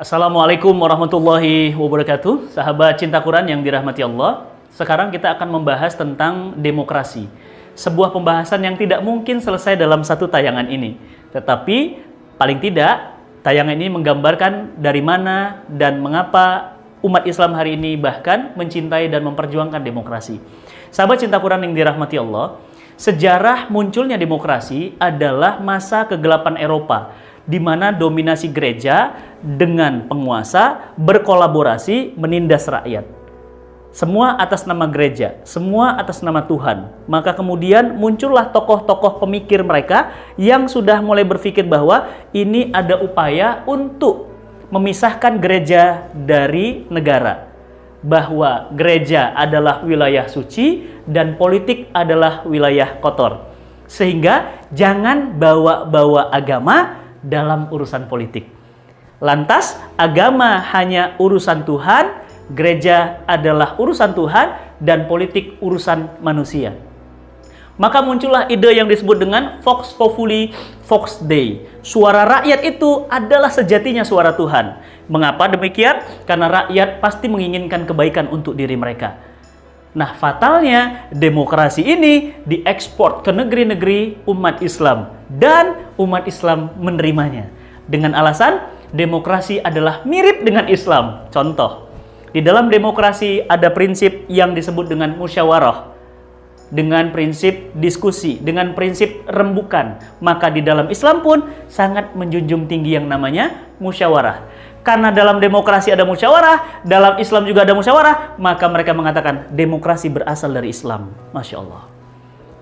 Assalamualaikum warahmatullahi wabarakatuh. Sahabat cinta Quran yang dirahmati Allah. Sekarang kita akan membahas tentang demokrasi. Sebuah pembahasan yang tidak mungkin selesai dalam satu tayangan ini. Tetapi paling tidak tayangan ini menggambarkan dari mana dan mengapa umat Islam hari ini bahkan mencintai dan memperjuangkan demokrasi. Sahabat cinta Quran yang dirahmati Allah, sejarah munculnya demokrasi adalah masa kegelapan Eropa, di mana dominasi gereja dengan penguasa berkolaborasi menindas rakyat. Semua atas nama gereja, semua atas nama Tuhan. Maka kemudian muncullah tokoh-tokoh pemikir mereka yang sudah mulai berpikir bahwa ini ada upaya untuk memisahkan gereja dari negara. Bahwa gereja adalah wilayah suci dan politik adalah wilayah kotor. Sehingga jangan bawa-bawa agama dalam urusan politik. Lantas, agama hanya urusan Tuhan, gereja adalah urusan Tuhan, dan politik urusan manusia. Maka muncullah ide yang disebut dengan Vox Populi, Vox Dei. Suara rakyat itu adalah sejatinya suara Tuhan. Mengapa demikian? Karena rakyat pasti menginginkan kebaikan untuk diri mereka. Nah, fatalnya demokrasi ini diekspor ke negeri-negeri umat Islam dan umat Islam menerimanya dengan alasan demokrasi adalah mirip dengan Islam. Contoh, di dalam demokrasi ada prinsip yang disebut dengan musyawarah, dengan prinsip diskusi, dengan prinsip rembukan. Maka di dalam Islam pun sangat menjunjung tinggi yang namanya musyawarah. Karena dalam demokrasi ada musyawarah, dalam Islam juga ada musyawarah, maka mereka mengatakan demokrasi berasal dari Islam. Masya Allah.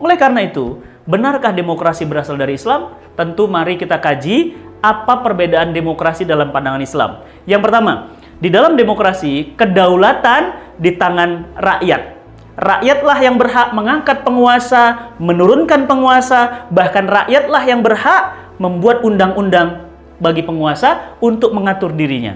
Oleh karena itu, benarkah demokrasi berasal dari Islam? Tentu mari kita kaji apa perbedaan demokrasi dalam pandangan Islam. Yang pertama, di dalam demokrasi, kedaulatan di tangan rakyat. Rakyatlah yang berhak mengangkat penguasa, menurunkan penguasa, bahkan rakyatlah yang berhak membuat undang-undang bagi penguasa untuk mengatur dirinya.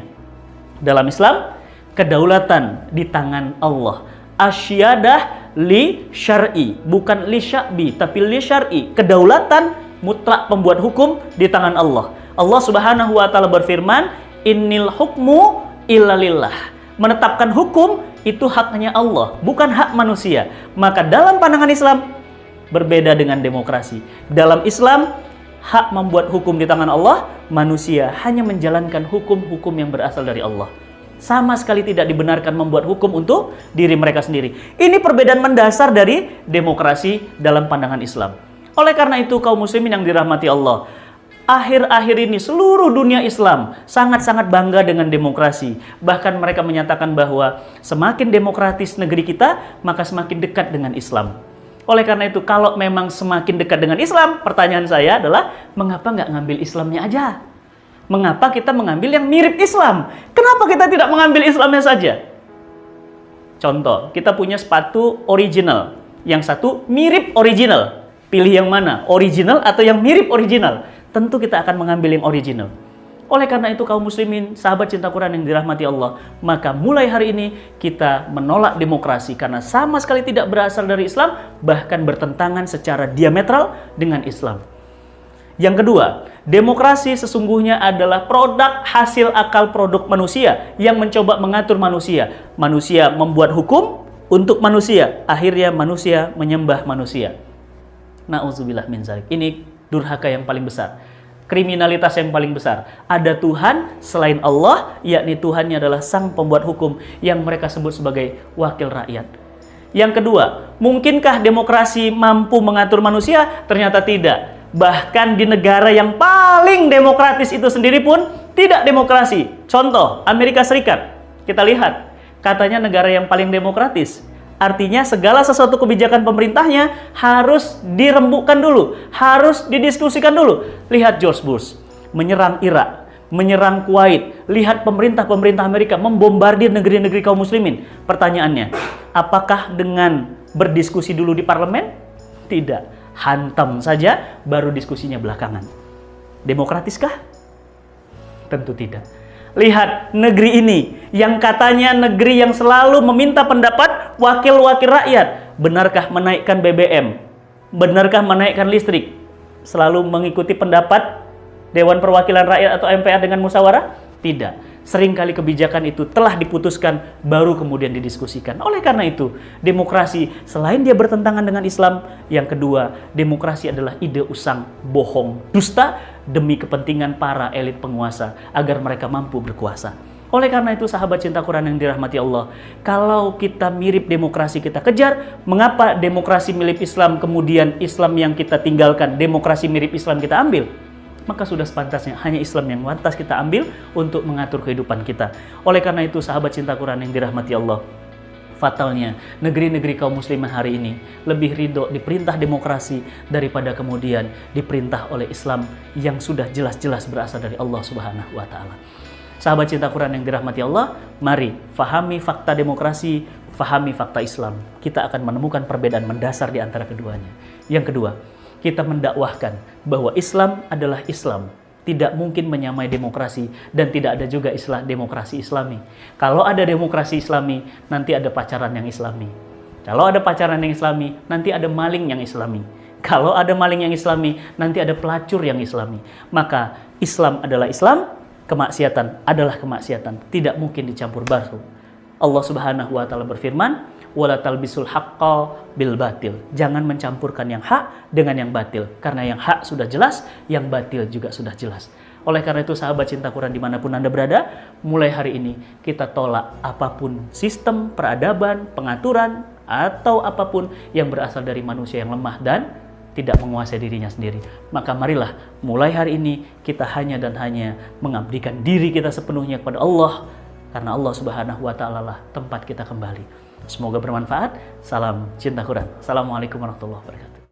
Dalam Islam, kedaulatan di tangan Allah. Asyadah li syar'i, bukan li sya'bi, tapi li syar'i. Kedaulatan mutlak pembuat hukum di tangan Allah. Allah Subhanahu wa taala berfirman, "Innil hukmu illa lillah." Menetapkan hukum itu haknya Allah, bukan hak manusia. Maka dalam pandangan Islam berbeda dengan demokrasi. Dalam Islam, hak membuat hukum di tangan Allah, manusia hanya menjalankan hukum-hukum yang berasal dari Allah. Sama sekali tidak dibenarkan membuat hukum untuk diri mereka sendiri. Ini perbedaan mendasar dari demokrasi dalam pandangan Islam. Oleh karena itu, kaum muslimin yang dirahmati Allah, akhir-akhir ini seluruh dunia Islam sangat-sangat bangga dengan demokrasi. Bahkan mereka menyatakan bahwa semakin demokratis negeri kita, maka semakin dekat dengan Islam. Oleh karena itu, kalau memang semakin dekat dengan Islam, pertanyaan saya adalah, mengapa nggak ngambil Islamnya aja? Mengapa kita mengambil yang mirip Islam? Kenapa kita tidak mengambil Islamnya saja? Contoh, kita punya sepatu original. Yang satu mirip original. Pilih yang mana? Original atau yang mirip original? Tentu kita akan mengambil yang original. Oleh karena itu, kaum muslimin, sahabat cinta Quran yang dirahmati Allah, maka mulai hari ini kita menolak demokrasi karena sama sekali tidak berasal dari Islam, bahkan bertentangan secara diametral dengan Islam. Yang kedua, demokrasi sesungguhnya adalah produk hasil akal produk manusia yang mencoba mengatur manusia. Manusia membuat hukum untuk manusia, akhirnya manusia menyembah manusia. Na'udzubillah min dzalik. Ini durhaka yang paling besar. Kriminalitas yang paling besar. Ada Tuhan selain Allah, yakni Tuhannya adalah sang pembuat hukum yang mereka sebut sebagai wakil rakyat. Yang kedua, mungkinkah demokrasi mampu mengatur manusia? Ternyata tidak. Bahkan di negara yang paling demokratis itu sendiri pun tidak demokrasi. Contoh, Amerika Serikat. Kita lihat, katanya negara yang paling demokratis. Artinya segala sesuatu kebijakan pemerintahnya harus dirembukkan dulu, harus didiskusikan dulu. Lihat George Bush menyerang Irak, menyerang Kuwait. Lihat pemerintah-pemerintah Amerika membombardir negeri-negeri kaum muslimin. Pertanyaannya, apakah dengan berdiskusi dulu di parlemen? Tidak. Hantam saja, baru diskusinya belakangan. Demokratiskah? Tentu tidak. Lihat negeri ini yang katanya negeri yang selalu meminta pendapat wakil-wakil rakyat. Benarkah menaikkan BBM? Benarkah menaikkan listrik? Selalu mengikuti pendapat Dewan Perwakilan Rakyat atau MPR dengan musyawarah? Tidak. Seringkali kebijakan itu telah diputuskan, baru kemudian didiskusikan. Oleh karena itu, demokrasi selain dia bertentangan dengan Islam, yang kedua, demokrasi adalah ide usang, bohong, dusta demi kepentingan para elit penguasa agar mereka mampu berkuasa. Oleh karena itu, sahabat cinta Quran yang dirahmati Allah, kalau kita mirip demokrasi kita kejar, mengapa demokrasi milik Islam kemudian Islam yang kita tinggalkan, demokrasi mirip Islam kita ambil? Maka sudah sepantasnya hanya Islam yang pantas kita ambil untuk mengatur kehidupan kita. Oleh karena itu, sahabat cinta Quran yang dirahmati Allah, fatalnya negeri-negeri kaum muslimin hari ini lebih ridho diperintah demokrasi daripada kemudian diperintah oleh Islam yang sudah jelas-jelas berasal dari Allah Subhanahu wa taala. Sahabat cinta Quran yang dirahmati Allah, mari fahami fakta demokrasi, fahami fakta Islam. Kita akan menemukan perbedaan mendasar di antara keduanya. Yang kedua, kita mendakwahkan bahwa Islam adalah Islam. Tidak mungkin menyamai demokrasi dan tidak ada juga istilah demokrasi Islami. Kalau ada demokrasi Islami, nanti ada pacaran yang Islami. Kalau ada pacaran yang Islami, nanti ada maling yang Islami. Kalau ada maling yang Islami, nanti ada pelacur yang Islami. Maka Islam adalah Islam, kemaksiatan adalah kemaksiatan. Tidak mungkin dicampur baur. Allah Subhanahu wa taala berfirman, wala talbisul haqqa bil batil. Jangan mencampurkan yang hak dengan yang batil. Karena yang hak sudah jelas, yang batil juga sudah jelas. Oleh karena itu, sahabat cinta Quran dimanapun Anda berada, mulai hari ini kita tolak apapun sistem, peradaban, pengaturan, atau apapun yang berasal dari manusia yang lemah dan tidak menguasai dirinya sendiri. Maka marilah mulai hari ini kita hanya dan hanya mengabdikan diri kita sepenuhnya kepada Allah. Karena Allah Subhanahu wa taala lah tempat kita kembali. Semoga bermanfaat. Salam cinta Quran. Assalamualaikum warahmatullahi wabarakatuh.